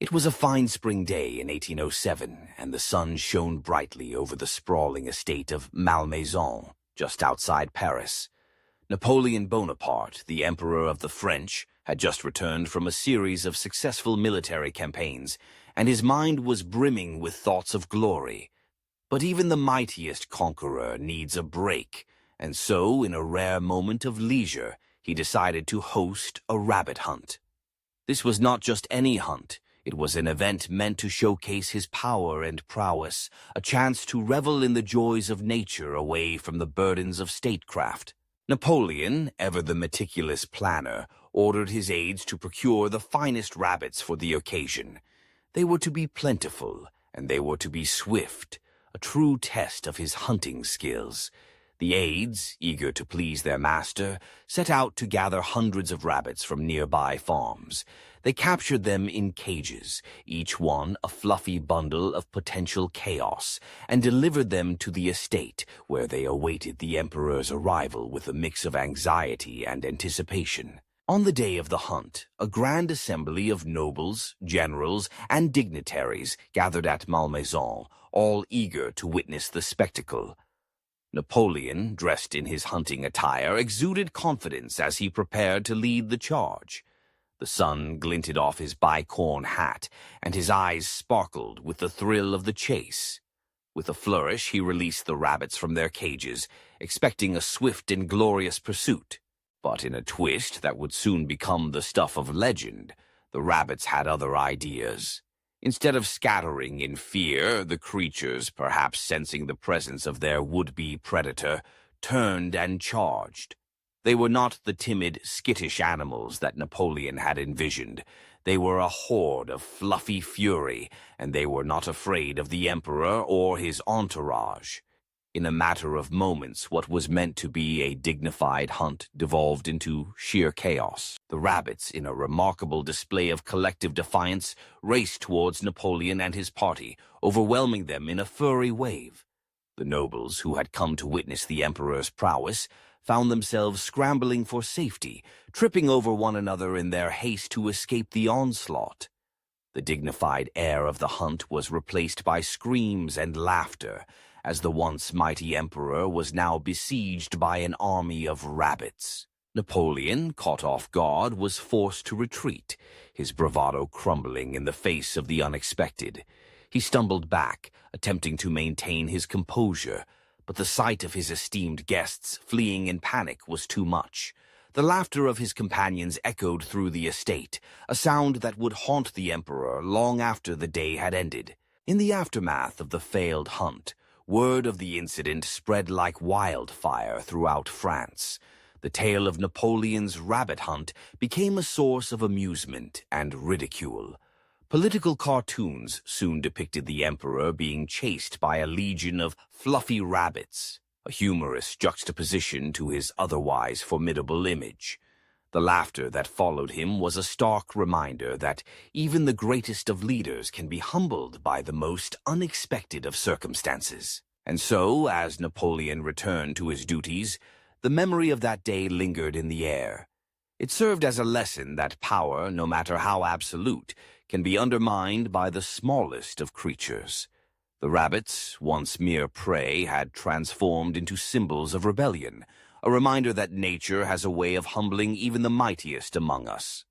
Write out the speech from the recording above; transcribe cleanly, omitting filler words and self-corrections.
It was a fine spring day in 1807, and the sun shone brightly over the sprawling estate of Malmaison, just outside Paris. Napoleon Bonaparte, the Emperor of the French, had just returned from a series of successful military campaigns, and his mind was brimming with thoughts of glory. But even the mightiest conqueror needs a break, and so, in a rare moment of leisure, he decided to host a rabbit hunt. This was not just any hunt. It was an event meant to showcase his power and prowess, a chance to revel in the joys of nature away from the burdens of statecraft. Napoleon, ever the meticulous planner, ordered his aides to procure the finest rabbits for the occasion. They were to be plentiful, and they were to be swift, a true test of his hunting skills. The aides, eager to please their master, set out to gather hundreds of rabbits from nearby farms. They captured them in cages, each one a fluffy bundle of potential chaos, and delivered them to the estate, where they awaited the emperor's arrival with a mix of anxiety and anticipation. On the day of the hunt, a grand assembly of nobles, generals, and dignitaries gathered at Malmaison, all eager to witness the spectacle. Napoleon, dressed in his hunting attire, exuded confidence as he prepared to lead the charge. The sun glinted off his bicorn hat, and his eyes sparkled with the thrill of the chase. With a flourish, he released the rabbits from their cages, expecting a swift and glorious pursuit. But in a twist that would soon become the stuff of legend, the rabbits had other ideas. Instead of scattering in fear, the creatures, perhaps sensing the presence of their would-be predator, turned and charged. They were not the timid, skittish animals that Napoleon had envisioned. They were a horde of fluffy fury, and they were not afraid of the emperor or his entourage. In a matter of moments, what was meant to be a dignified hunt devolved into sheer chaos. The rabbits, in a remarkable display of collective defiance, raced towards Napoleon and his party, overwhelming them in a furry wave. The nobles, who had come to witness the emperor's prowess, found themselves scrambling for safety, tripping over one another in their haste to escape the onslaught. The dignified air of the hunt was replaced by screams and laughter, as the once mighty emperor was now besieged by an army of rabbits. Napoleon, caught off guard, was forced to retreat, his bravado crumbling in the face of the unexpected. He stumbled back, attempting to maintain his composure, but the sight of his esteemed guests fleeing in panic was too much. The laughter of his companions echoed through the estate, a sound that would haunt the emperor long after the day had ended. In the aftermath of the failed hunt, word of the incident spread like wildfire throughout France. The tale of Napoleon's rabbit hunt became a source of amusement and ridicule. Political cartoons soon depicted the emperor being chased by a legion of fluffy rabbits, a humorous juxtaposition to his otherwise formidable image. The laughter that followed him was a stark reminder that even the greatest of leaders can be humbled by the most unexpected of circumstances. And so, as Napoleon returned to his duties, the memory of that day lingered in the air. It served as a lesson that power, no matter how absolute, can be undermined by the smallest of creatures. The rabbits, once mere prey, had transformed into symbols of rebellion, a reminder that nature has a way of humbling even the mightiest among us.